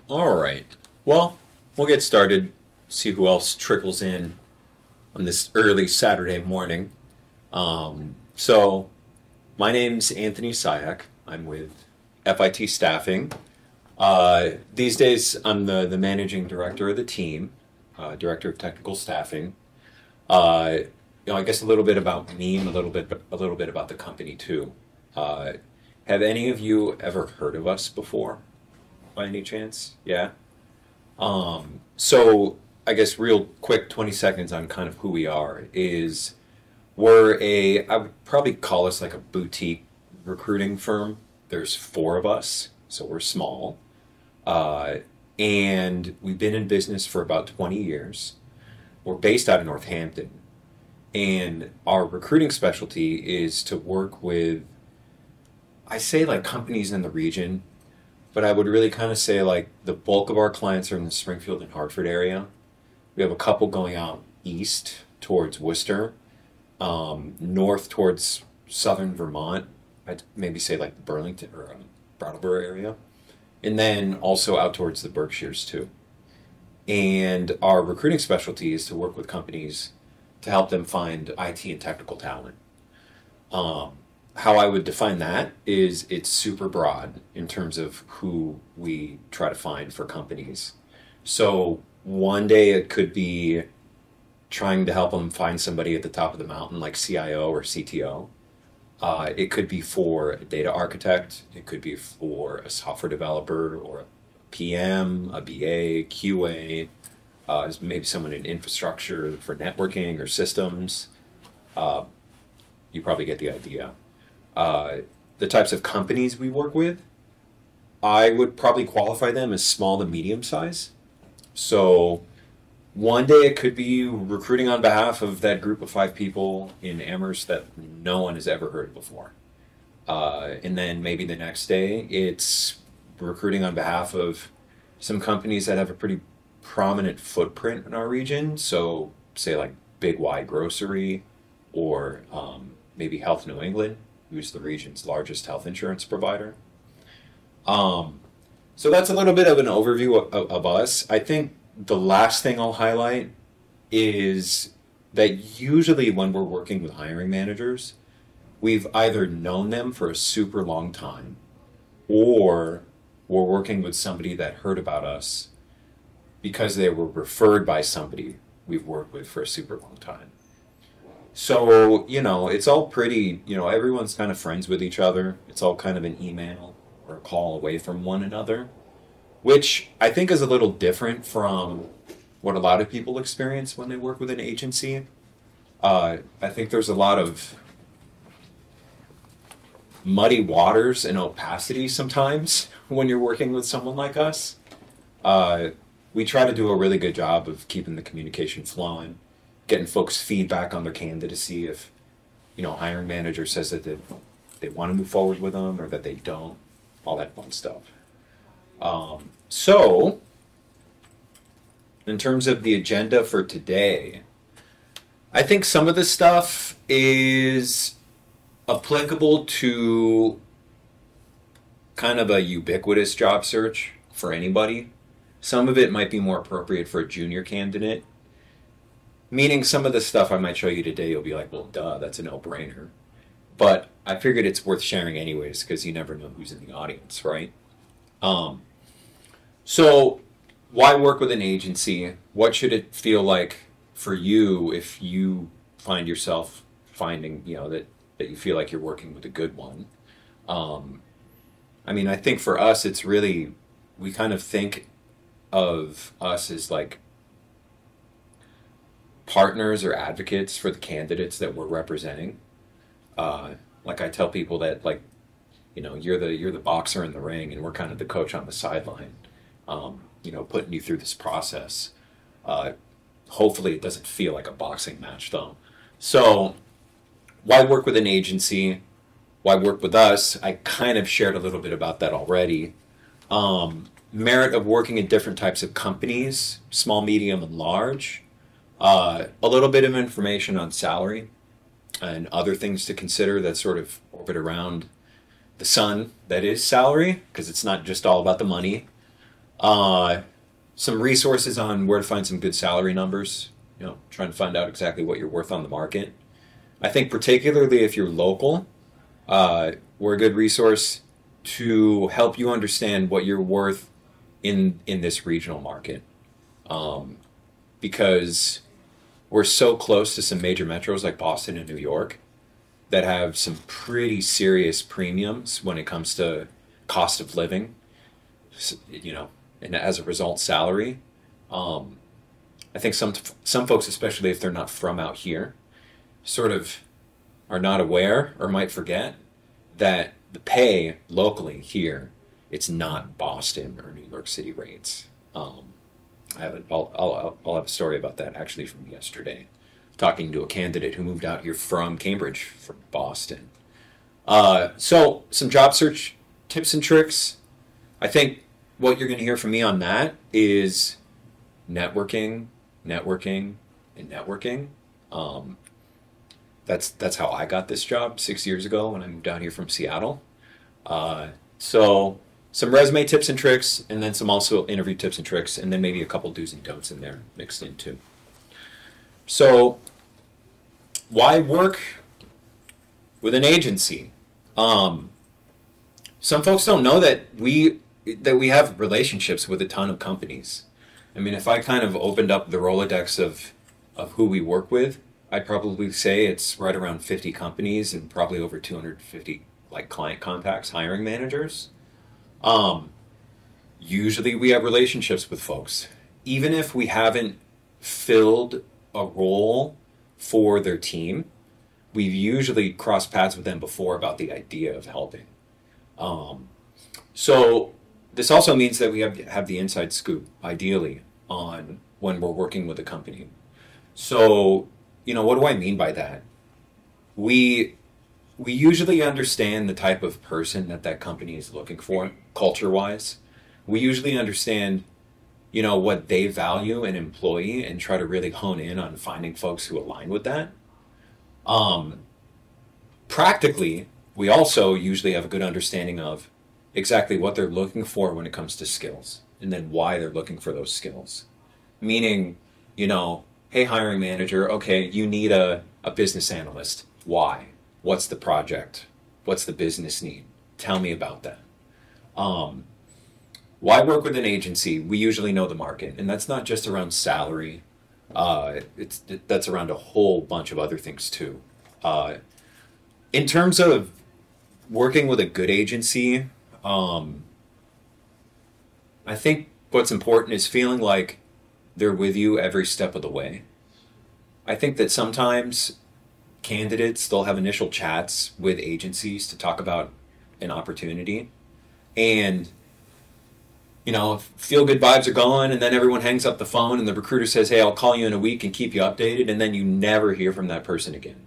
All right. Well, we'll get started. See who else trickles in on this early Saturday morning. So, my name's Anthony Ciak. I'm with FIT Staffing. These days, I'm the managing director of the team, director of technical staffing. Uh, I guess a little bit about me and a little bit about the company too. Uh, have any of you ever heard of us before, by any chance? Yeah. So I guess real quick, 20 seconds on kind of who we are is I would probably call us like a boutique recruiting firm. There's four of us, so we're small. Uh, and we've been in business for about 20 years. We're based out of Northampton. And our recruiting specialty is to work with, I say like companies in the region, but I would really kind of say like the bulk of our clients are in the Springfield and Hartford area. We have a couple going out east towards Worcester, north towards southern Vermont. I'd maybe say like the Burlington or Brattleboro area, and then also out towards the Berkshires too. And our recruiting specialty is to work with companies to help them find IT and technical talent. Um, how I would define that is it's super broad in terms of who we try to find for companies. So one day it could be trying to help them find somebody at the top of the mountain, like CIO or CTO. It could be for a data architect. It could be for a software developer or a PM, a BA, QA, maybe someone in infrastructure for networking or systems. Uh, you probably get the idea. Uh, the types of companies we work with, I would probably qualify them as small to medium size. So one day it could be recruiting on behalf of that group of five people in Amherst that no one has ever heard before. And then maybe the next day it's recruiting on behalf of some companies that have a pretty prominent footprint in our region. So, say like Big Y Grocery or maybe Health New England, who's the region's largest health insurance provider. Um, so that's a little bit of an overview of us. I think the last thing I'll highlight is that usually when we're working with hiring managers, we've either known them for a super long time or we're working with somebody that heard about us because they were referred by somebody we've worked with for a super long time. So, it's all pretty, everyone's kind of friends with each other. It's all kind of an email or a call away from one another, which I think is a little different from what a lot of people experience when they work with an agency. I think there's a lot of muddy waters and opacity sometimes when you're working with someone like us. Uh, we try to do a really good job of keeping the communication flowing, getting folks feedback on their candidacy if, hiring manager says that they want to move forward with them or that they don't, all that fun stuff. So, in terms of the agenda for today, I think some of the stuff is applicable to kind of a ubiquitous job search for anybody. Some of it might be more appropriate for a junior candidate, meaning some of the stuff I might show you today, you'll be like, well, duh, that's a no-brainer. But I figured it's worth sharing anyways because you never know who's in the audience, right? Um, so, why work with an agency? What should it feel like for you if you find yourself finding, that you feel like you're working with a good one? Um, I think for us, it's really, we kind of think of us as like partners or advocates for the candidates that we're representing. Uh, like I tell people that like, you're the boxer in the ring and we're kind of the coach on the sideline, putting you through this process. Uh, Hopefully it doesn't feel like a boxing match though. So why work with an agency? Why work with us? I kind of shared a little bit about that already. Merit of working in different types of companies, small, medium, and large. A little bit of information on salary and other things to consider that sort of orbit around the sun that is salary, because it's not just all about the money. Some resources on where to find some good salary numbers, trying to find out exactly what you're worth on the market. I think particularly if you're local, we're a good resource to help you understand what you're worth in this regional market. Because we're so close to some major metros like Boston and New York that have some pretty serious premiums when it comes to cost of living, and as a result, salary. I think some folks, especially if they're not from out here, sort of are not aware or might forget that the pay locally here, it's not Boston or New York City rates. I'll have a story about that actually from yesterday, talking to a candidate who moved out here from Cambridge, from Boston. So some job search tips and tricks. I think what you're going to hear from me on that is networking, networking, and networking. That's how I got this job 6 years ago when I moved down here from Seattle. So some resume tips and tricks, and then some also interview tips and tricks, and then maybe a couple do's and don'ts in there mixed in too. So why work with an agency? Some folks don't know that we have relationships with a ton of companies. I mean, if I kind of opened up the Rolodex of who we work with, I'd probably say it's right around 50 companies and probably over 250 like client contacts, hiring managers. Usually we have relationships with folks. Even if we haven't filled a role for their team, we've usually crossed paths with them before about the idea of helping. So this also means that we have the inside scoop, ideally, on when we're working with a company. So, what do I mean by that? We usually understand the type of person that company is looking for, culture-wise. We usually understand, what they value in an employee and try to really hone in on finding folks who align with that. Practically, we also usually have a good understanding of exactly what they're looking for when it comes to skills, and then why they're looking for those skills. Meaning, hey, hiring manager, okay, you need a business analyst. Why? What's the project? What's the business need? Tell me about that. Why work with an agency? We usually know the market, and that's not just around salary. That's around a whole bunch of other things too. In terms of working with a good agency, I think what's important is feeling like they're with you every step of the way. I think that sometimes candidates, they'll have initial chats with agencies to talk about an opportunity, and feel good vibes are gone, and then everyone hangs up the phone and the recruiter says, hey, I'll call you in a week and keep you updated, and then you never hear from that person again.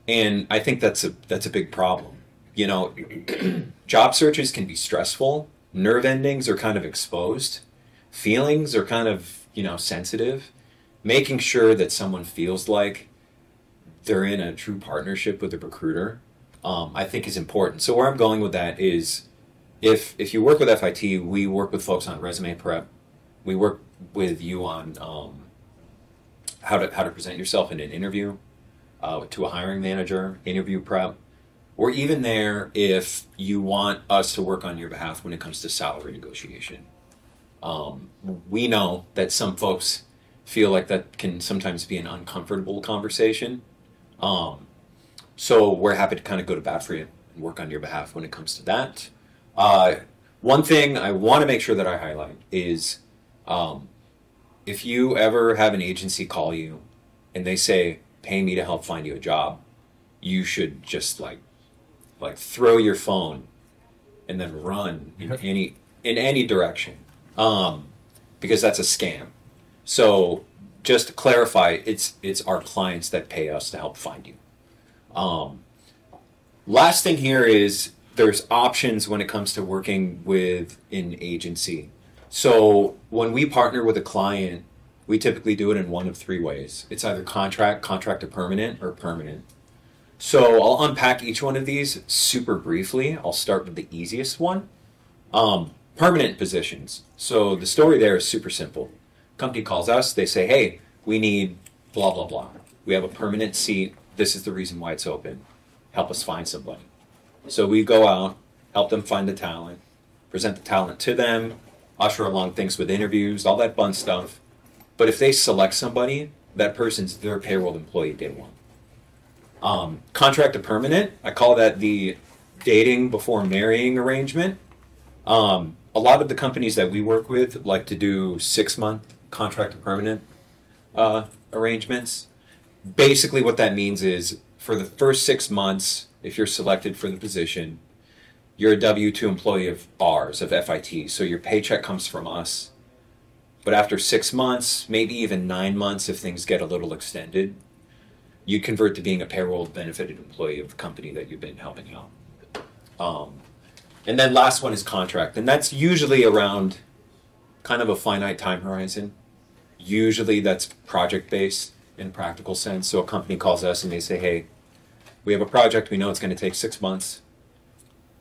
And I think that's a big problem. Job searches can be stressful. Nerve endings are kind of exposed. Feelings are kind of, sensitive. Making sure that someone feels like they're in a true partnership with the recruiter, I think is important. So where I'm going with that is, if you work with FIT, we work with folks on resume prep. We work with you on how to present yourself in an interview to a hiring manager, interview prep. We're even there if you want us to work on your behalf when it comes to salary negotiation. We know that some folks feel like that can sometimes be an uncomfortable conversation. So we're happy to kind of go to bat for you and work on your behalf when it comes to that. One thing I want to make sure that I highlight is if you ever have an agency call you and they say, pay me to help find you a job, you should just like throw your phone and then run in any direction, because that's a scam. So just to clarify, it's our clients that pay us to help find you. Last thing here is there's options when it comes to working with an agency. So when we partner with a client, we typically do it in one of three ways. It's either contract to permanent, or permanent. So I'll unpack each one of these super briefly. I'll start with the easiest one. Permanent positions. So the story there is super simple. Company calls us, they say, hey, we need blah, blah, blah. We have a permanent seat. This is the reason why it's open. Help us find somebody. So we go out, help them find the talent, present the talent to them, usher along things with interviews, all that fun stuff. But if they select somebody, that person's their payroll employee day one. Contract to permanent, I call that the dating before marrying arrangement. A lot of the companies that we work with like to do 6-month contract to permanent arrangements. Basically, what that means is for the first 6 months, if you're selected for the position, you're a W-2 employee of ours, of FIT, so your paycheck comes from us. But after 6 months, maybe even 9 months, if things get a little extended, you convert to being a payroll benefited employee of the company that you've been helping out. And then last one is contract, and that's usually around kind of a finite time horizon. Usually that's project-based in a practical sense. So a company calls us and they say, hey, we have a project, we know it's going to take 6 months.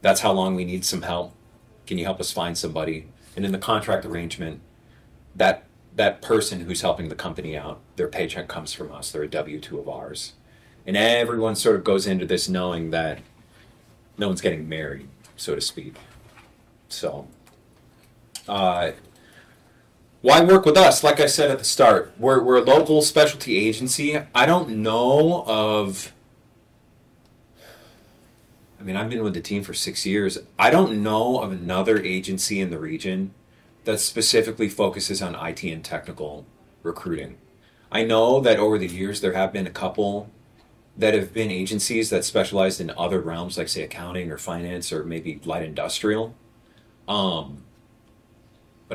That's how long we need some help. Can you help us find somebody? And in the contract arrangement, that person who's helping the company out, their paycheck comes from us. They're a W-2 of ours. And everyone sort of goes into this knowing that no one's getting married, so to speak. So, why work with us? Like I said at the start, we're a local specialty agency. I don't know of... I mean, I've been with the team for 6 years. I don't know of another agency in the region that specifically focuses on IT and technical recruiting. I know that over the years there have been a couple that have been agencies that specialized in other realms, like say accounting or finance or maybe light industrial. But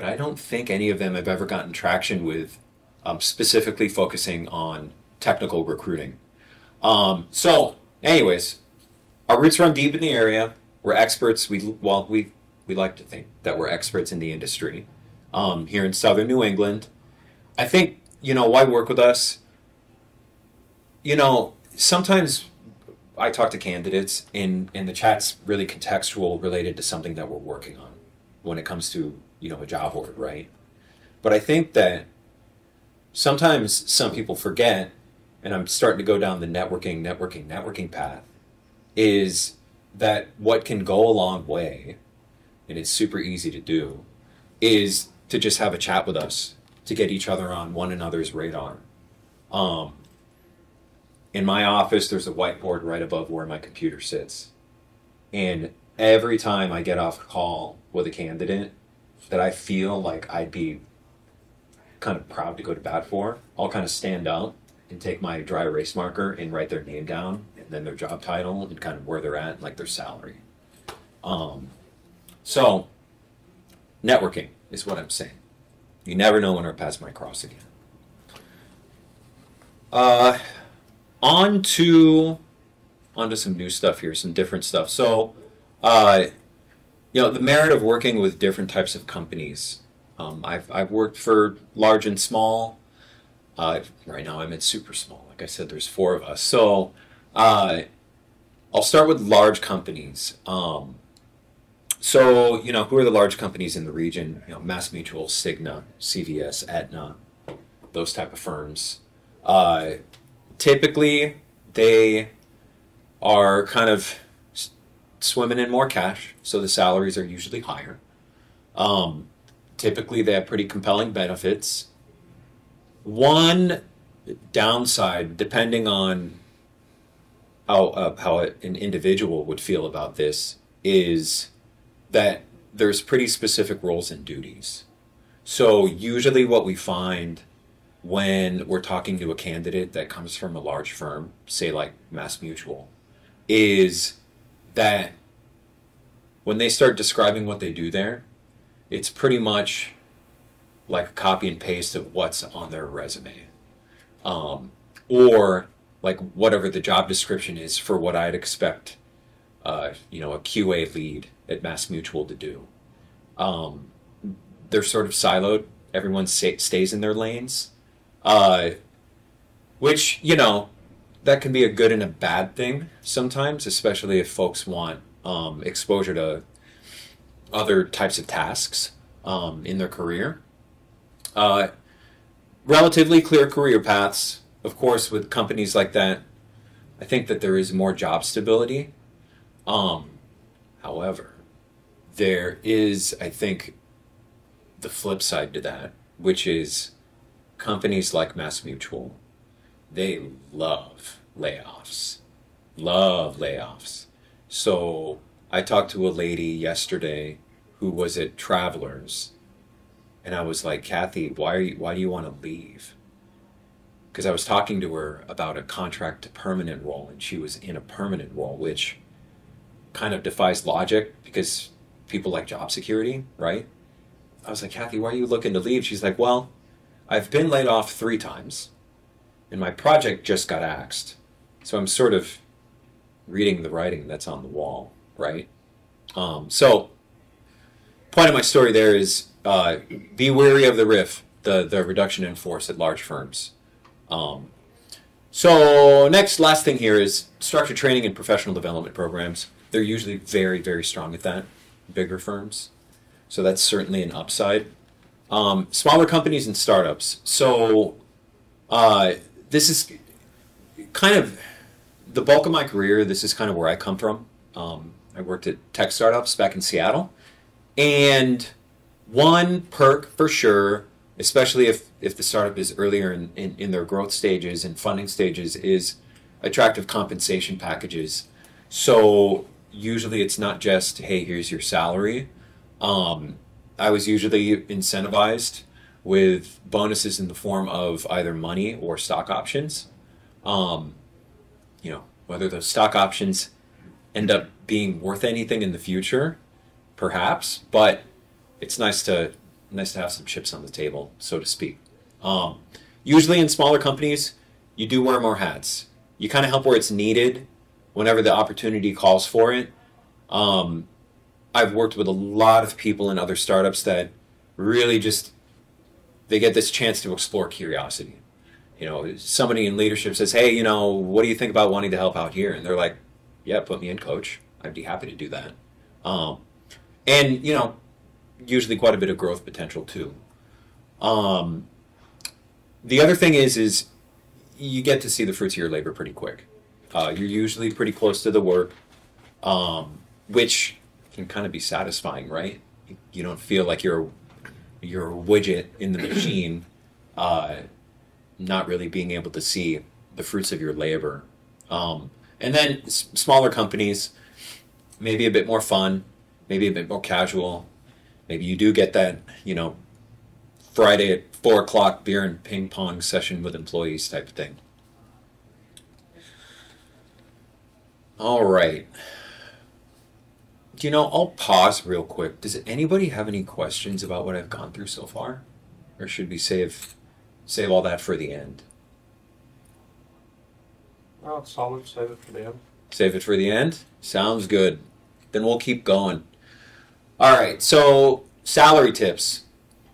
I don't think any of them have ever gotten traction with specifically focusing on technical recruiting. So anyways, our roots run deep in the area. We're experts. We like to think that we're experts in the industry here in southern New England. I think, why work with us? Sometimes I talk to candidates and the chat's really contextual related to something that we're working on when it comes to, a job board, right? But I think that sometimes some people forget, and I'm starting to go down the networking path, is that what can go a long way, and it's super easy to do, is to just have a chat with us, to get each other on one another's radar. In my office, there's a whiteboard right above where my computer sits. And every time I get off a call with a candidate that I feel like I'd be kind of proud to go to bat for, I'll kind of stand up and take my dry erase marker and write their name down, and then their job title and kind of where they're at, like their salary. So, networking is what I'm saying. You never know when our paths might cross again. On to some new stuff here, some different stuff. So, the merit of working with different types of companies. I've worked for large and small. Right now I'm at super small. Like I said, there's 4 of us. So, I'll start with large companies. So, who are the large companies in the region? MassMutual, Cigna, CVS, Aetna, those type of firms. Typically, they are kind of swimming in more cash, so the salaries are usually higher. Typically, they have pretty compelling benefits. One downside, depending on how an individual would feel about this, is that there's pretty specific roles and duties. So usually what we find when we're talking to a candidate that comes from a large firm, say like MassMutual, is that when they start describing what they do there, it's pretty much like a copy and paste of what's on their resume. Or like whatever the job description is for what I'd expect, a QA lead at MassMutual to do. They're sort of siloed. Everyone stays in their lanes. Which, that can be a good and a bad thing sometimes, especially if folks want exposure to other types of tasks in their career. Uh, Relatively clear career paths, of course, with companies like that. I think that there is more job stability. Um, However, there is, I think, the flip side to that, which is companies like MassMutual. They love layoffs. Love layoffs. So I talked to a lady yesterday who was at Travelers, and I was like, Kathy, why do you want to leave? Because I was talking to her about a contract to permanent role, and she was in a permanent role, which kind of defies logic because people like job security, right? I was like, Kathy, why are you looking to leave? She's like, well, I've been laid off 3 times, and my project just got axed. So I'm sort of reading the writing that's on the wall, right? So, point of my story there is be wary of the RIF, the reduction in force at large firms. Um, so, last thing here is structured training and professional development programs. They're usually very, very strong at that, bigger firms. So that's certainly an upside. Smaller companies and startups. So this is kind of the bulk of my career. This is kind of where I come from. I worked at tech startups back in Seattle. And one perk for sure, especially if the startup is earlier in their growth stages and funding stages, is attractive compensation packages. So usually it's not just, hey, here's your salary. I was usually incentivized with bonuses in the form of either money or stock options. Whether those stock options end up being worth anything in the future, perhaps, but it's nice to have some chips on the table, so to speak. Usually in smaller companies, you do wear more hats. You kind of help where it's needed, whenever the opportunity calls for it. I've worked with a lot of people in other startups that really just, they get this chance to explore curiosity. Somebody in leadership says, hey, what do you think about wanting to help out here? And they're like, yeah, put me in, coach. I'd be happy to do that. And usually quite a bit of growth potential too. The other thing is you get to see the fruits of your labor pretty quick. You're usually pretty close to the work, which can kind of be satisfying, right? You don't feel like you're a widget in the machine, not really being able to see the fruits of your labor. And then smaller companies, maybe a bit more fun, maybe a bit more casual. Maybe you do get that, Friday at 4 o'clock beer and ping pong session with employees type of thing. All right. I'll pause real quick. Does anybody have any questions about what I've gone through so far? Or should we save all that for the end? Well, it's solid. Save it for the end. Save it for the end? Sounds good. Then we'll keep going. All right, so salary tips.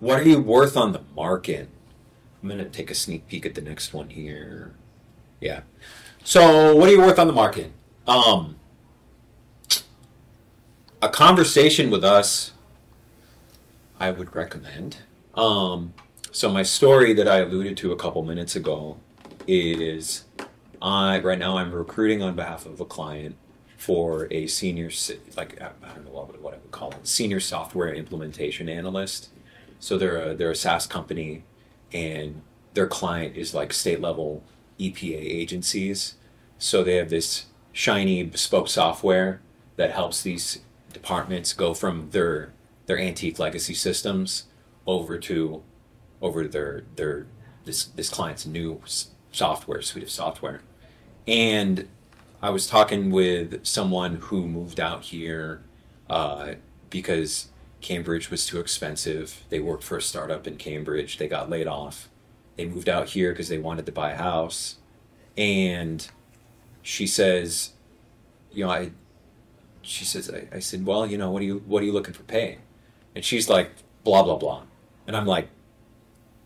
What are you worth on the market? I'm going to take a sneak peek at the next one here. Yeah. So what are you worth on the market? A conversation with us, I would recommend. So my story that I alluded to a couple minutes ago is right now I'm recruiting on behalf of a client for a senior, I don't know what I would call it, senior software implementation analyst. So they're a SaaS company, and their client is like state level EPA agencies. So they have this shiny bespoke software that helps these departments go from their antique legacy systems over to this client's new suite of software. And I was talking with someone who moved out here because Cambridge was too expensive. They worked for a startup in Cambridge. They got laid off. They moved out here because they wanted to buy a house. And she says, I said, well, what are you looking for pay? And she's like, blah, blah, blah. And I'm like,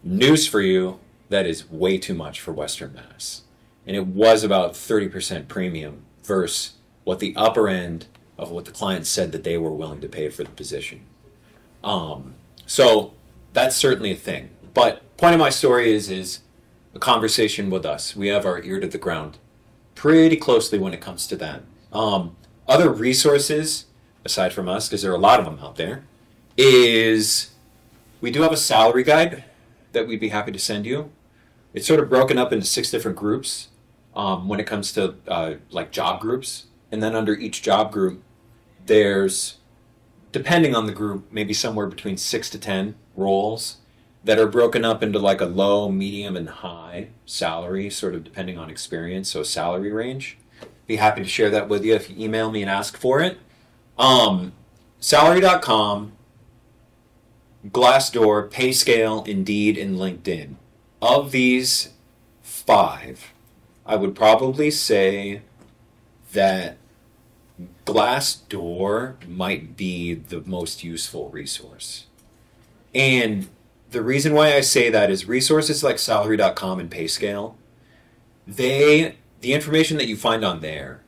news for you, that is way too much for Western Mass. And it was about 30% premium versus what the upper end of what the client said that they were willing to pay for the position. So that's certainly a thing. But point of my story is a conversation with us. We have our ear to the ground pretty closely when it comes to that. Other resources, aside from us, because there are a lot of them out there, is we do have a salary guide that we'd be happy to send you. It's sort of broken up into 6 different groups when it comes to like job groups. And then under each job group, there's, depending on the group, maybe somewhere between 6 to 10 roles that are broken up into like a low, medium, and high salary, sort of depending on experience, so salary range. Be happy to share that with you if you email me and ask for it. Salary.com, Glassdoor, Payscale, Indeed, and LinkedIn. Of these 5, I would probably say that Glassdoor might be the most useful resource. And the reason why I say that is resources like Salary.com and Payscale, the information that you find on there,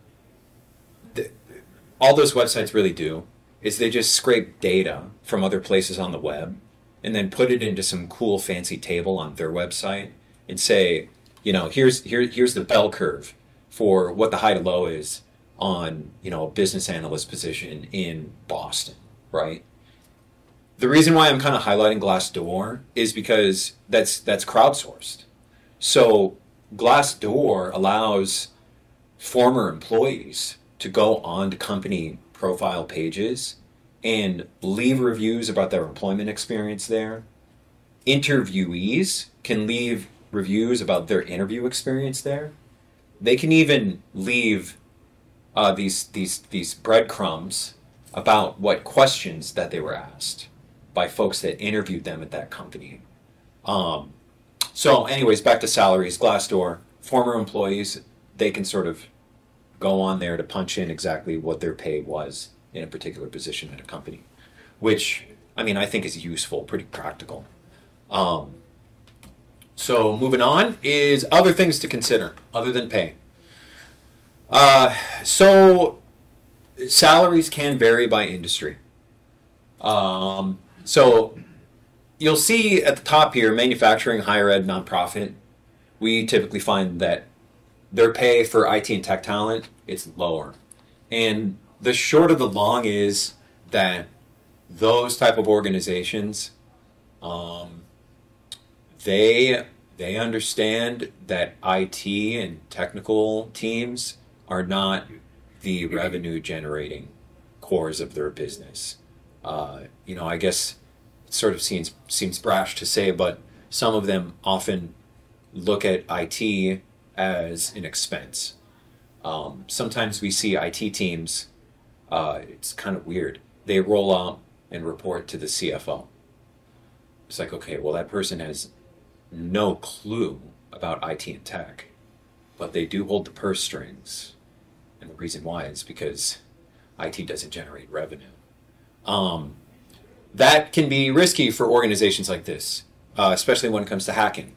all those websites really do is they just scrape data from other places on the web and then put it into some cool fancy table on their website and say, you know, here's the bell curve for what the high to low is on, you know, a business analyst position in Boston, right? The reason why I'm kind of highlighting Glassdoor is because that's crowdsourced. So Glassdoor allows former employees to go on to company profile pages and leave reviews about their employment experience there. Interviewees can leave reviews about their interview experience there. They can even leave these breadcrumbs about what questions that they were asked by folks that interviewed them at that company. So anyways, back to salaries. Glassdoor, former employees, they can sort of go on there to punch in exactly what their pay was in a particular position at a company, which, I mean, I think is useful, pretty practical. So moving on is other things to consider other than pay. So salaries can vary by industry. So you'll see at the top here, manufacturing, higher ed, nonprofit. We typically find that their pay for IT and tech talent is lower. And the short of the long is that those type of organizations, they understand that IT and technical teams are not the revenue generating cores of their business. You know, I guess it sort of seems brash to say, but some of them often look at IT as an expense. Sometimes we see IT teams, it's kind of weird. They roll out and report to the CFO. It's like, okay, well, that person has no clue about IT and tech, but they do hold the purse strings. And the reason why is because IT doesn't generate revenue. That can be risky for organizations like this, especially when it comes to hacking.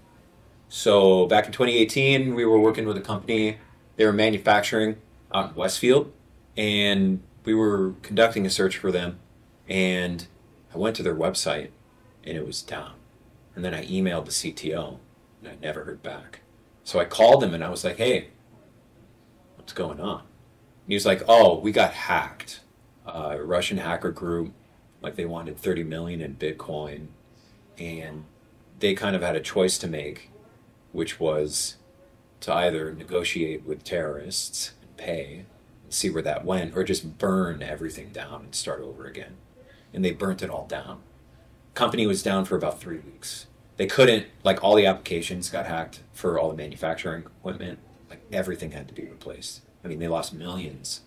So back in 2018, we were working with a company. They were manufacturing out in Westfield, and we were conducting a search for them. And I went to their website, and it was down. And then I emailed the CTO, and I never heard back. So I called him, and I was like, hey, what's going on? And he was like, oh, we got hacked. A Russian hacker group, like they wanted 30 million in Bitcoin, and they kind of had a choice to make, which was to either negotiate with terrorists and pay and see where that went, or just burn everything down and start over again. And they burnt it all down. Company was down for about 3 weeks. They couldn't, like, all the applications got hacked for all the manufacturing equipment. Like, everything had to be replaced. I mean, they lost millions.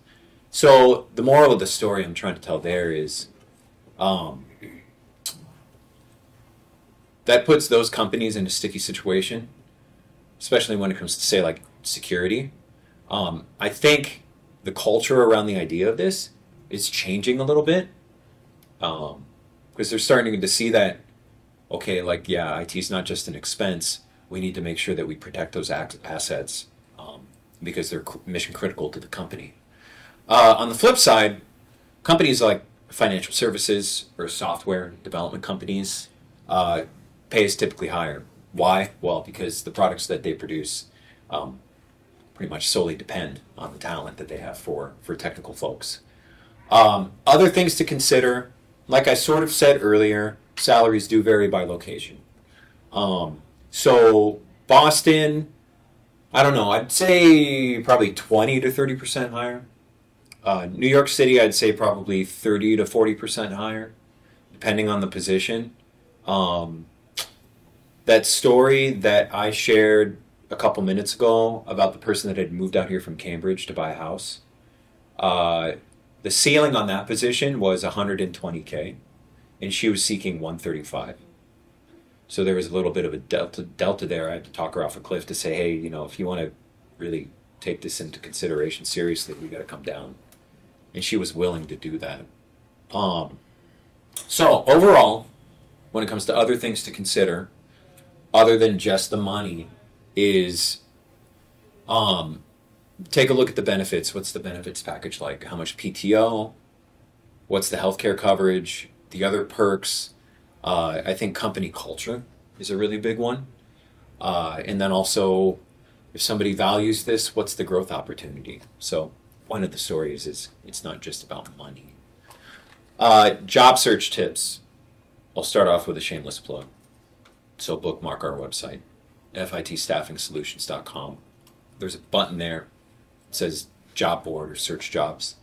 So the moral of the story I'm trying to tell there is that puts those companies in a sticky situation, especially when it comes to, say, like, security. I think the culture around the idea of this is changing a little bit, because they're starting to see that, okay, like, yeah, IT is not just an expense. We need to make sure that we protect those assets because they're mission critical to the company. On the flip side, companies like financial services or software development companies, pay is typically higher. Why? Well, because the products that they produce pretty much solely depend on the talent that they have for technical folks. Other things to consider, like I sort of said earlier, salaries do vary by location. So Boston, I don't know, I'd say probably 20 to 30% higher. New York City, I'd say probably 30 to 40% higher, depending on the position. That story that I shared a couple minutes ago about the person that had moved out here from Cambridge to buy a house, the ceiling on that position was 120K, and she was seeking 135. So there was a little bit of a delta there. I had to talk her off a cliff to say, hey, you know, if you want to really take this into consideration seriously, we got to come down. And she was willing to do that. So overall, when it comes to other things to consider, other than just the money, is take a look at the benefits. What's the benefits package like? How much PTO? What's the healthcare coverage? The other perks? I think company culture is a really big one. And then also, if somebody values this, what's the growth opportunity? So one of the stories is it's not just about money. Job search tips. I'll start off with a shameless plug. So bookmark our website, fitstaffingsolutions.com. There's a button there that says job board or search jobs.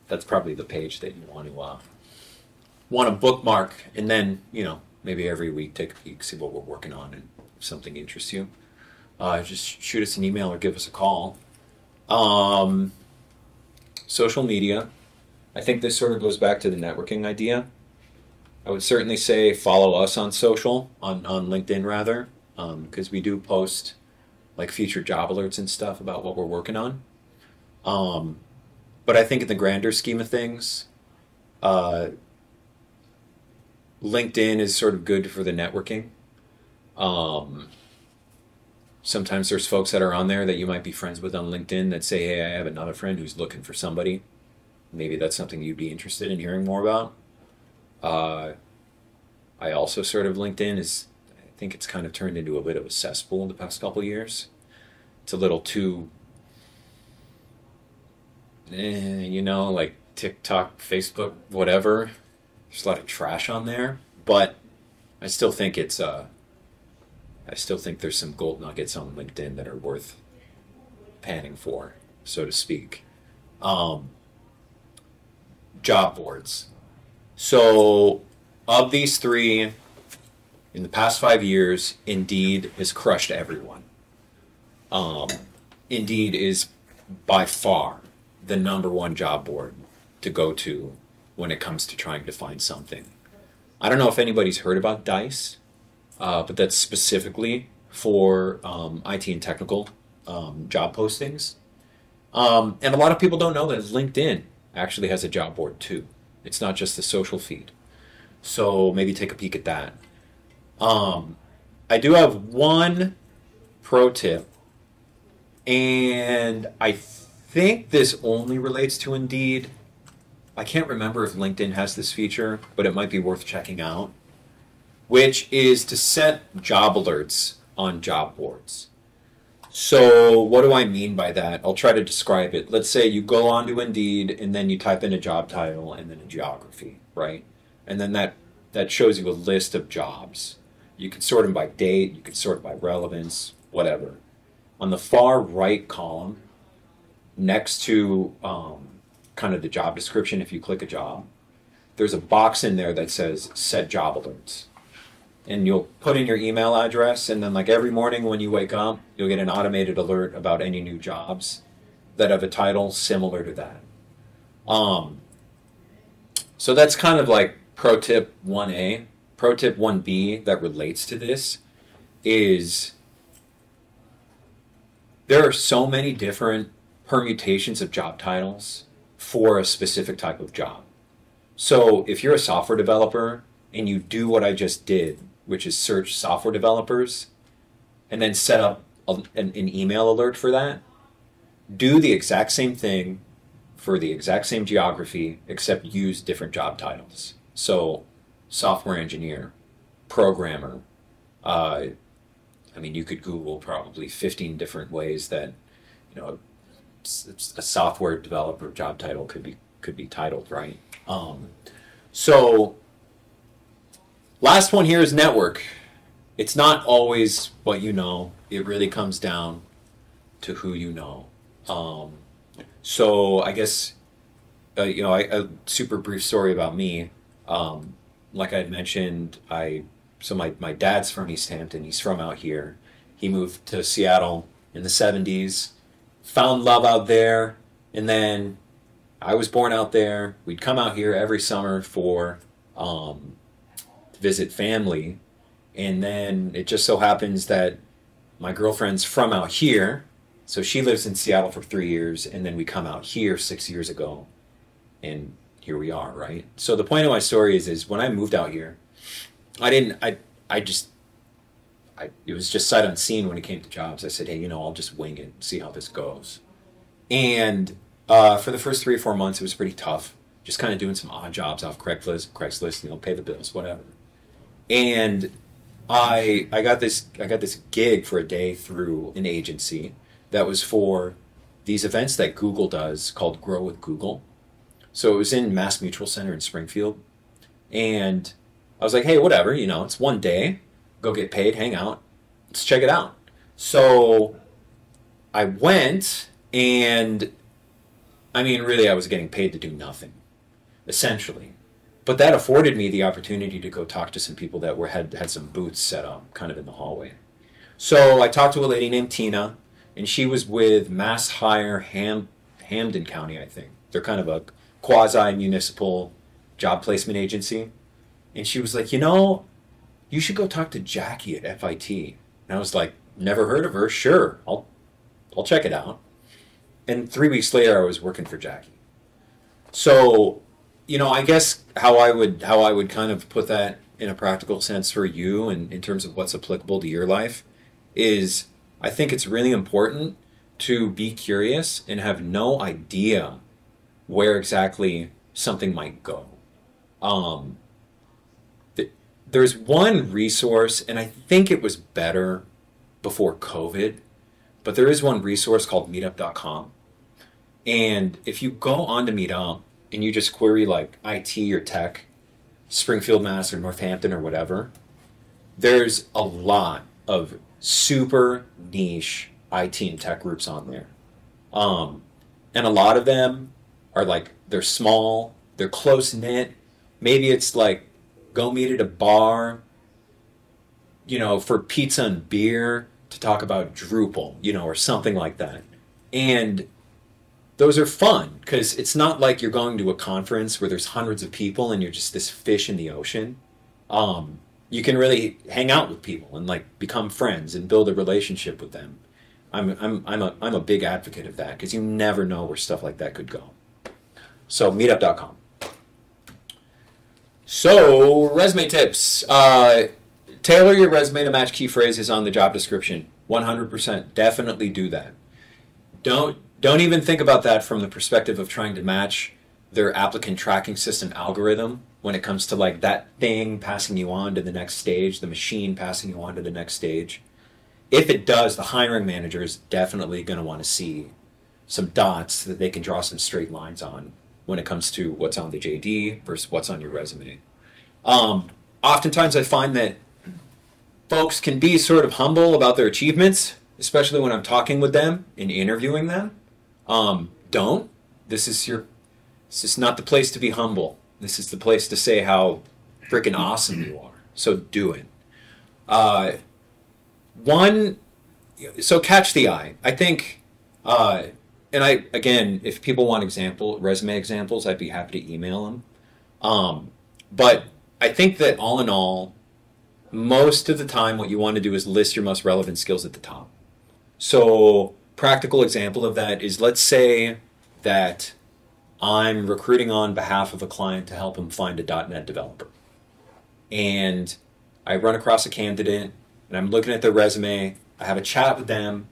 That's probably the page that you want to bookmark, and then, you know, maybe every week take a peek, see what we're working on, and if something interests you, just shoot us an email or give us a call. Social media. I think this sort of goes back to the networking idea. I would certainly say follow us on social, on LinkedIn rather, because we do post like featured job alerts and stuff about what we're working on. But I think in the grander scheme of things, LinkedIn is sort of good for the networking. Sometimes there's folks that are on there that you might be friends with on LinkedIn that say, hey, I have another friend who's looking for somebody. Maybe that's something you'd be interested in hearing more about. I also sort of LinkedIn is, I think it's kind of turned into a bit of a cesspool the past couple of years. It's a little too, you know, like TikTok, Facebook, whatever. There's a lot of trash on there, but I still think it's I still think there's some gold nuggets on LinkedIn that are worth panning for, so to speak. Job boards. So of these three, in the past 5 years, Indeed has crushed everyone. Indeed is by far the #1 job board to go to when it comes to trying to find something. I don't know if anybody's heard about Dice, but that's specifically for IT and technical job postings. And a lot of people don't know that LinkedIn actually has a job board too. It's not just the social feed. So maybe take a peek at that. I do have one pro tip, and I think this only relates to Indeed. I can't remember if LinkedIn has this feature, but it might be worth checking out, which is to set job alerts on job boards. So what do I mean by that? I'll try to describe it. Let's say you go onto Indeed and then you type in a job title and then a geography, right? And then that shows you a list of jobs. You can sort them by date, you can sort by relevance, whatever. On the far right column, next to kind of the job description, if you click a job, there's a box in there that says set job alerts. And you'll put in your email address, and then like every morning when you wake up, you'll get an automated alert about any new jobs that have a title similar to that. So that's kind of like pro tip 1A. Pro tip 1B that relates to this is there are so many different permutations of job titles for a specific type of job. So if you're a software developer and you do what I just did, which is search software developers and then set up an email alert for that, do the exact same thing for the exact same geography except use different job titles. So, software engineer, programmer. I mean, you could Google probably 15 different ways that, you know, a software developer job title could be titled, right? So, last one here is network. It's not always what you know. It really comes down to who you know. So I guess, you know, a super brief story about me. Like I had mentioned, my dad's from East Hampton. He's from out here. He moved to Seattle in the 70s, found love out there, and then I was born out there. We'd come out here every summer for to visit family, and then it just so happens that my girlfriend's from out here, so she lives in Seattle for 3 years, and then we come out here 6 years ago, and here we are, right? So the point of my story is when I moved out here, it was just sight unseen when it came to jobs. I said, hey, you know, I'll just wing it, see how this goes. And for the first 3 or 4 months, it was pretty tough, just kind of doing some odd jobs off Craigslist, you know, pay the bills, whatever. And I got this gig for a day through an agency that was for these events that Google does called Grow with Google. So it was in Mass Mutual Center in Springfield. And I was like, hey, whatever, you know, it's one day, go get paid, hang out, let's check it out. So I went, and I mean, really, I was getting paid to do nothing, essentially. But that afforded me the opportunity to go talk to some people that had some booths set up kind of in the hallway. So I talked to a lady named Tina, and she was with Mass Hire Hamden County, I think. They're kind of a quasi-municipal job placement agency. And she was like, you know, you should go talk to Jackie at FIT. And I was like, never heard of her. Sure, I'll check it out. And 3 weeks later, I was working for Jackie. So, you know, I guess how I would kind of put that in a practical sense for you and in terms of what's applicable to your life is I think it's really important to be curious and have no idea where exactly something might go. There's one resource, and I think it was better before COVID, but there is one resource called meetup.com. And if you go onto Meetup and you just query like IT or tech, Springfield, Mass, or Northampton or whatever, there's a lot of super niche IT and tech groups on there. And a lot of them are like, they're small, they're close-knit. Maybe it's like, go meet at a bar, you know, for pizza and beer to talk about Drupal, you know, or something like that. And those are fun because it's not like you're going to a conference where there's hundreds of people and you're just this fish in the ocean. You can really hang out with people and like become friends and build a relationship with them. I'm a big advocate of that because you never know where stuff like that could go. So meetup.com. So resume tips. Tailor your resume to match key phrases on the job description. 100%. Definitely do that. Don't even think about that from the perspective of trying to match their applicant tracking system algorithm when it comes to like that thing passing you on to the next stage, the machine passing you on to the next stage. If it does, the hiring manager is definitely going to want to see some dots that they can draw some straight lines on when it comes to what's on the JD versus what's on your resume. Oftentimes I find that folks can be sort of humble about their achievements, especially when I'm talking with them and interviewing them. Don't. This is not the place to be humble. This is the place to say how freaking awesome you are. So do it. So catch the eye. I think, again, if people want resume examples, I'd be happy to email them. But I think that all in all, most of the time what you want to do is list your most relevant skills at the top. So practical example of that is, let's say that I'm recruiting on behalf of a client to help him find a .NET developer. And I run across a candidate, and I'm looking at their resume, I have a chat with them,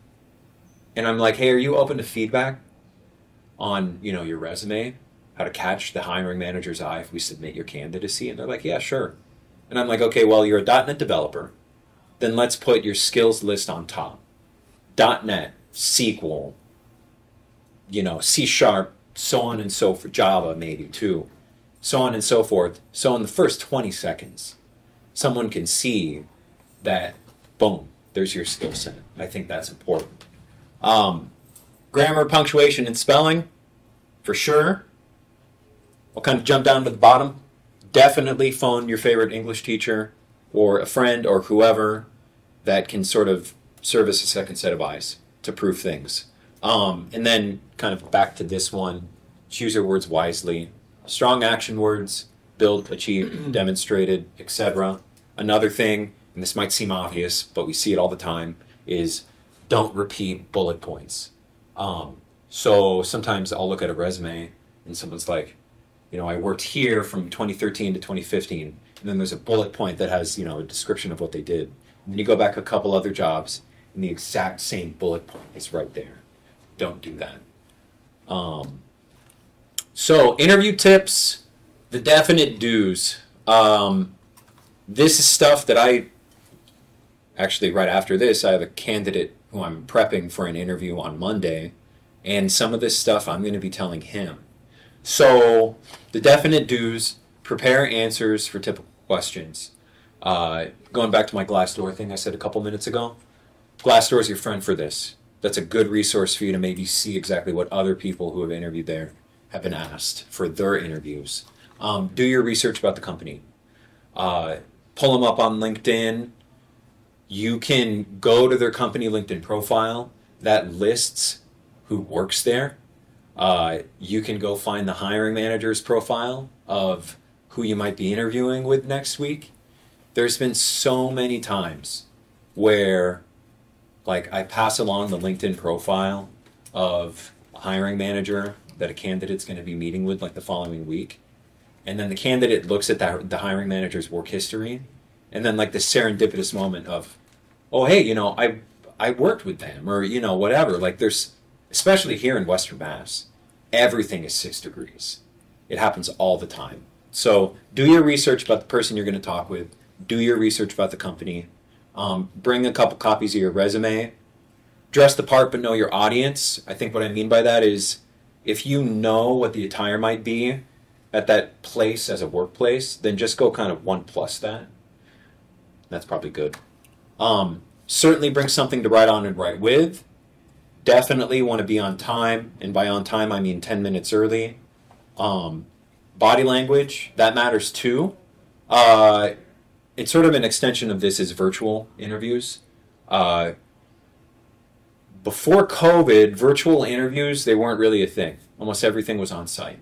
and I'm like, hey, are you open to feedback? on, your resume, how to catch the hiring manager's eye if we submit your candidacy? And they're like, yeah, sure. And I'm like, okay, well, you're a .NET developer. Then let's put your skills list on top. .NET, SQL, C Sharp, so on and so forth, Java maybe too, so on and so forth. So in the first 20 seconds, someone can see that, boom, there's your skill set. I think that's important. Grammar, punctuation, and spelling, for sure. I'll kind of jump down to the bottom. Definitely phone your favorite English teacher or a friend or whoever that can sort of serve as a second set of eyes to prove things. And then kind of back to this one, choose your words wisely. Strong action words, build, achieve, demonstrated, etc. Another thing, and this might seem obvious, but we see it all the time, is don't repeat bullet points. So sometimes I'll look at a resume and someone's like, I worked here from 2013 to 2015, and then there's a bullet point that has, a description of what they did. And then you go back a couple other jobs, and the exact same bullet point is right there. Don't do that. So interview tips, the definite do's. This is stuff that actually right after this, I have a candidate who I'm prepping for an interview on Monday, and some of this stuff I'm going to be telling him. So the definite do's, prepare answers for typical questions. Going back to my Glassdoor thing I said a couple minutes ago, Glassdoor is your friend for this. That's a good resource for you to maybe see exactly what other people who have interviewed there have been asked for their interviews. Do your research about the company. Pull them up on LinkedIn. You can go to their company LinkedIn profile that lists who works there. You can go find the hiring manager's profile of who you might be interviewing with next week. There's been so many times where I pass along the LinkedIn profile of a hiring manager that a candidate's going to be meeting with the following week. And then the candidate looks at the hiring manager's work history, and then this serendipitous moment of, oh, hey, I worked with them, or, whatever. There's, especially here in Western Mass, everything is 6 degrees. It happens all the time. So do your research about the person you're going to talk with. Do your research about the company. Bring a couple copies of your resume. Dress the part but know your audience. I think what I mean by that is if you know what the attire might be at that place as a workplace, then just go kind of 1+ that. That's probably good. Certainly bring something to write on and write with. Definitely want to be on time, and by on time I mean 10 minutes early. Body language, that matters too. It's sort of an extension of this is virtual interviews. Before COVID, virtual interviews, they weren't really a thing. Almost everything was on site.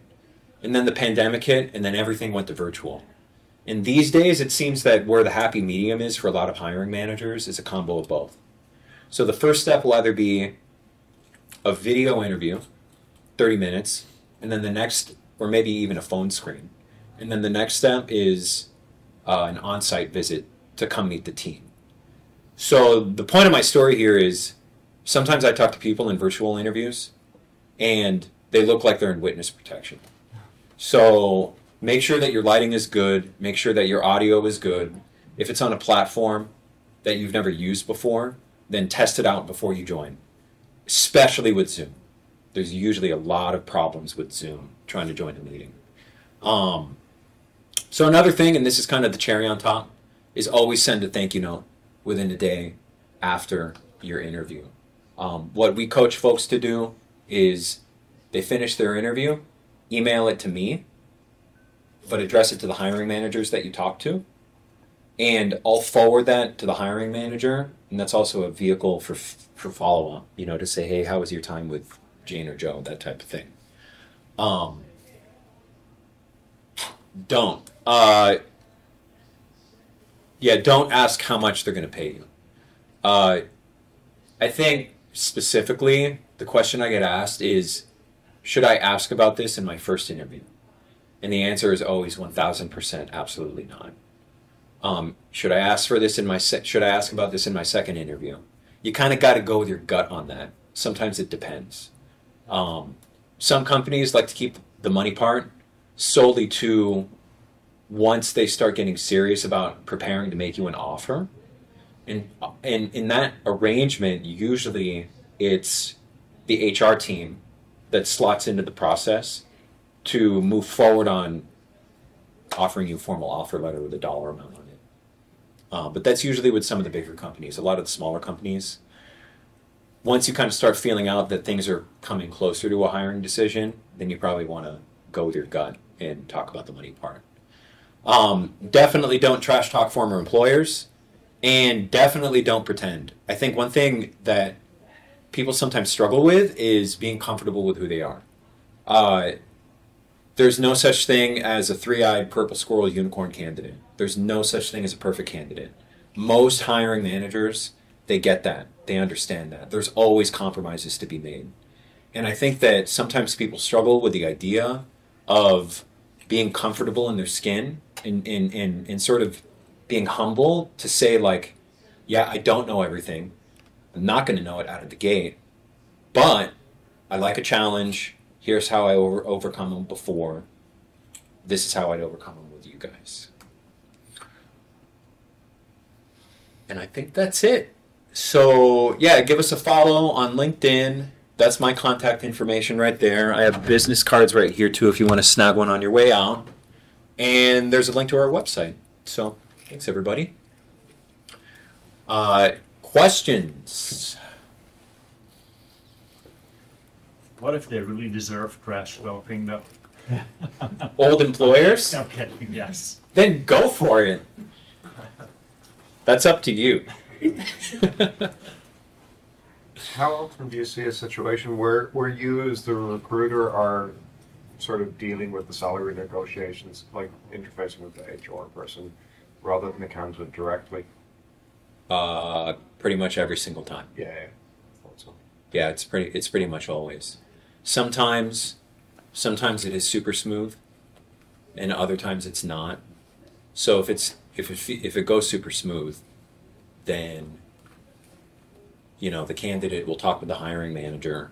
And then the pandemic hit, and then everything went to virtual. And these days, it seems that where the happy medium is for a lot of hiring managers is a combo of both. So the first step will either be a video interview, 30 minutes, and then the next, or maybe even a phone screen. And then the next step is an on-site visit to come meet the team. So the point of my story here is sometimes I talk to people in virtual interviews and they look like they're in witness protection. So make sure that your lighting is good. Make sure that your audio is good. If it's on a platform that you've never used before, then test it out before you join, especially with Zoom. There's usually a lot of problems with Zoom trying to join a meeting. So another thing, and this is kind of the cherry on top, is always send a thank you note within a day after your interview. What we coach folks to do is they finish their interview, email it to me, but address it to the hiring managers that you talk to, and I'll forward that to the hiring manager, and that's also a vehicle for follow-up, to say, hey, how was your time with Jane or Joe, that type of thing. Don't ask how much they're going to pay you. I think specifically the question I get asked is, should I ask about this in my first interview? And the answer is always 1000% absolutely not. Should I ask for this should I ask about this in my second interview? You kind of got to go with your gut on that. Sometimes it depends. Some companies like to keep the money part solely to once they start getting serious about preparing to make you an offer. And in that arrangement, usually it's the HR team that slots into the process to move forward on offering you a formal offer letter with a dollar amount on it. But that's usually with some of the bigger companies. A lot of the smaller companies, once you kind of start feeling out that things are coming closer to a hiring decision, then you probably want to go with your gut and talk about the money part. Definitely don't trash talk former employers, and definitely don't pretend. I think one thing that people sometimes struggle with is being comfortable with who they are. There's no such thing as a three-eyed purple squirrel unicorn candidate. There's no such thing as a perfect candidate. Most hiring managers, they get that. They understand that. There's always compromises to be made. And I think that sometimes people struggle with the idea of being comfortable in their skin and sort of being humble to say, like, yeah, I don't know everything. I'm not going to know it out of the gate. But I like a challenge. Here's how I overcome them before. This is how I'd overcome them with you guys. And I think that's it. So, yeah, give us a follow on LinkedIn. That's my contact information right there. I have business cards right here, too, if you want to snag one on your way out. And there's a link to our website. So, thanks, everybody. Questions? What if they really deserve trash talking, though? Old employers? No kidding, yes. Then go for it. That's up to you. How often do you see a situation where you as the recruiter are sort of dealing with the salary negotiations, like interfacing with the HR person, rather than the candidate directly? Pretty much every single time. Yeah, I thought so. Yeah, it's pretty much always. Sometimes it is super smooth, and other times it's not. So if it goes super smooth, then the candidate will talk with the hiring manager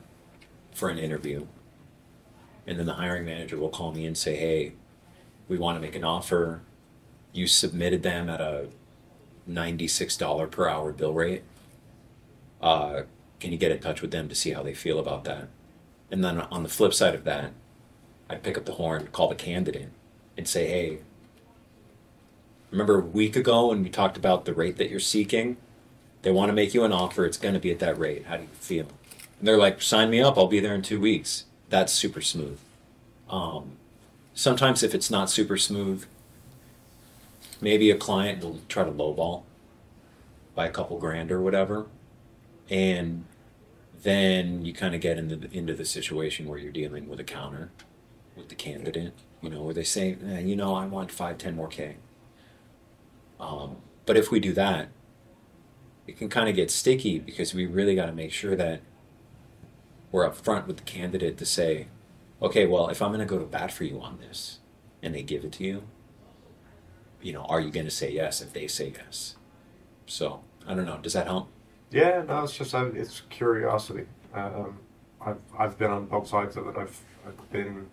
for an interview, and then the hiring manager will call me and say, "Hey, we want to make an offer. You submitted them at a $96 per hour bill rate. Can you get in touch with them to see how they feel about that?" And then on the flip side of that, I pick up the horn, call the candidate, and say, "Hey, remember a week ago when we talked about the rate that you're seeking? They want to make you an offer. It's going to be at that rate. How do you feel?" And they're like, "Sign me up. I'll be there in 2 weeks." That's super smooth. Sometimes if it's not super smooth, maybe a client will try to lowball by a couple grand or whatever. And then you kind of get into the situation where you're dealing with a counter with the candidate, where they say, I want 5, 10 more K. But if we do that, it can kind of get sticky because we really got to make sure that we're upfront with the candidate to say, okay, well, if I'm going to go to bat for you on this and they give it to you, are you going to say yes if they say yes? So, I don't know. Does that help? Yeah, no, it's just it's curiosity. I've been on both sides of it. I've been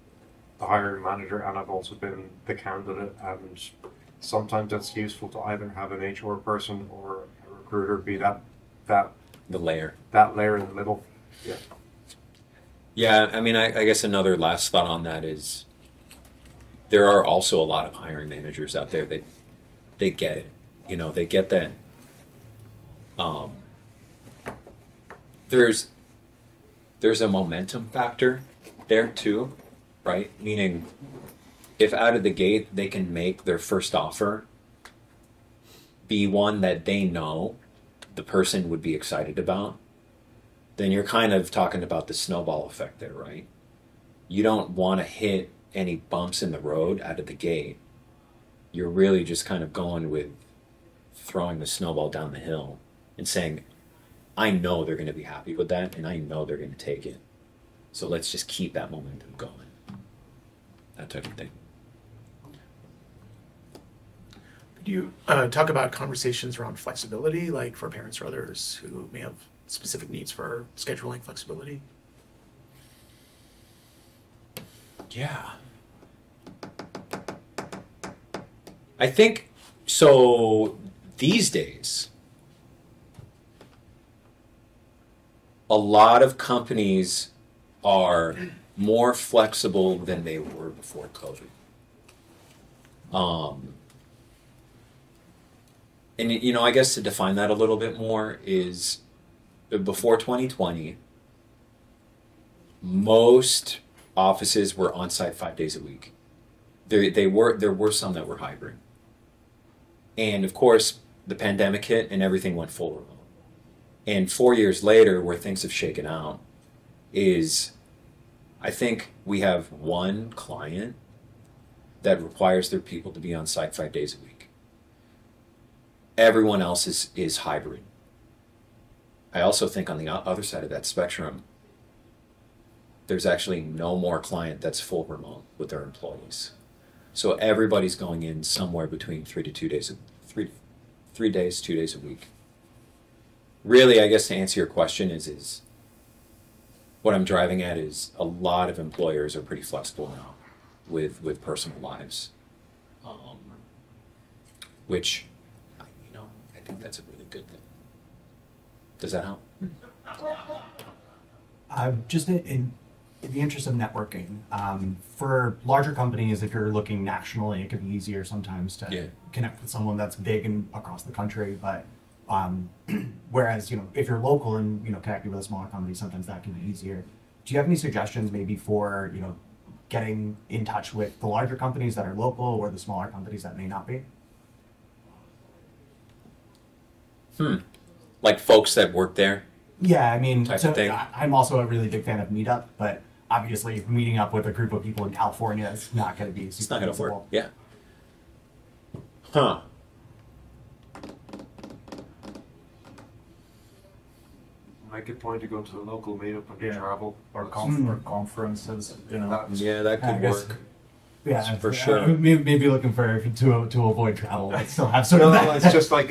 the hiring manager and I've also been the candidate, and sometimes it's useful to either have an HR person or a recruiter be that The layer. that layer in the middle. Yeah. Yeah, I mean, I guess another last thought on that is there are also a lot of hiring managers out there that they get it. They get that. There's a momentum factor there too, right? Meaning, if out of the gate they can make their first offer be one that they know the person would be excited about, then you're kind of talking about the snowball effect there, right? You don't want to hit any bumps in the road out of the gate. You're really just kind of going with throwing the snowball down the hill and saying, I know they're going to be happy with that, and I know they're going to take it. So let's just keep that momentum going. That type of thing. Do you talk about conversations around flexibility, like for parents or others who may have specific needs for scheduling flexibility? Yeah. I think so. These days, a lot of companies are more flexible than they were before COVID. And you know, I guess to define that a little bit more is before 2020, most offices were on site 5 days a week. There were some that were hybrid. And of course, the pandemic hit and everything went full remote. And 4 years later, where things have shaken out, is I think we have one client that requires their people to be on site 5 days a week. Everyone else is hybrid. I also think on the other side of that spectrum, there's actually no more client that's full remote with their employees. So everybody's going in somewhere between 3 days, 2 days a week. Really, I guess to answer your question is what I'm driving at is a lot of employers are pretty flexible now with personal lives, which, you know, I think that's a really good thing. Does that help? Just in the interest of networking, for larger companies, if you're looking nationally, it can be easier sometimes to connect with someone that's big and across the country. But whereas, you know, if you're local and, you know, connecting with a smaller company, sometimes that can be easier. Do you have any suggestions maybe for, you know, getting in touch with the larger companies that are local or the smaller companies that may not be? Like folks that work there? Yeah, I mean, Type so of thing. I'm also a really big fan of Meetup, but obviously meeting up with a group of people in California is not going to be super It's not going to work. feasible. Yeah. Huh. Make a point to go to a local meetup and travel. Or conferences, you know. That's, Yeah, that I could guess- work. Yeah, For sure. Maybe looking for to avoid travel, but still have sort of no, that. it's just like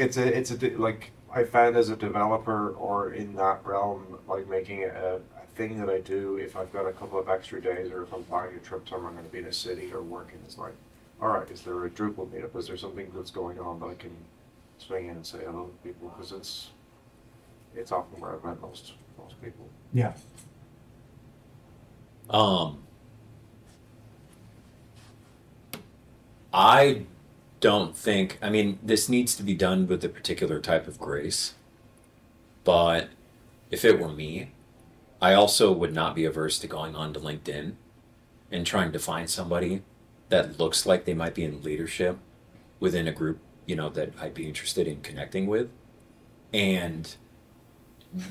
like I found as a developer or in that realm, like making it a thing that I do if I've got a couple of extra days or if I'm buying a trip somewhere I'm going to be in a city or working. It's like, all right, is there a Drupal meetup? Is there something that's going on that I can swing in and say hello to people? Because it's often where I've met most people. Yeah. I don't think, I mean, this needs to be done with a particular type of grace, but if it were me, I also would not be averse to going onto LinkedIn and trying to find somebody that looks like they might be in leadership within a group, you know, that I'd be interested in connecting with, and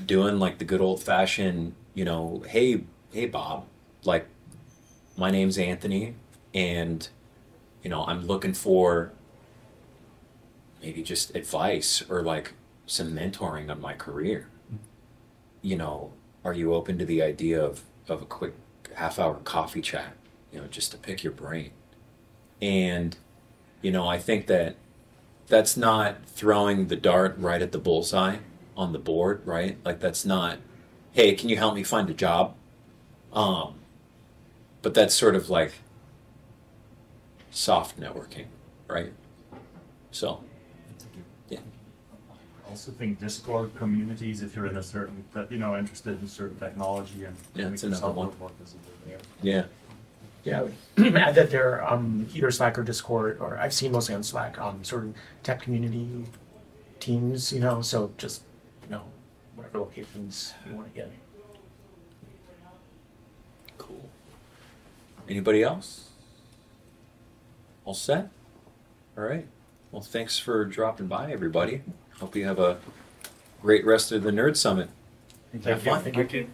doing like the good old fashioned, you know, hey Bob, like my name's Anthony, and you know, I'm looking for maybe just advice or like some mentoring on my career. You know, are you open to the idea of a quick half-hour coffee chat, you know, just to pick your brain? And, you know, I think that that's not throwing the dart right at the bullseye on the board, right? Like that's not, hey, can you help me find a job? But that's sort of like soft networking, right? So, yeah. I also think Discord communities, if you're in a certain, you know, interested in certain technology, and Yeah, we it's can another solve one. more visible there. Yeah. Yeah, I would add that there either Slack or Discord, or I've seen mostly on Slack, sort of tech community teams, you know, so just, you know, whatever locations you want to get. Cool. Anybody else? All set? All right. Well, thanks for dropping by, everybody. Hope you have a great rest of the Nerd Summit. Thank Yeah, you. thank you. Thank you.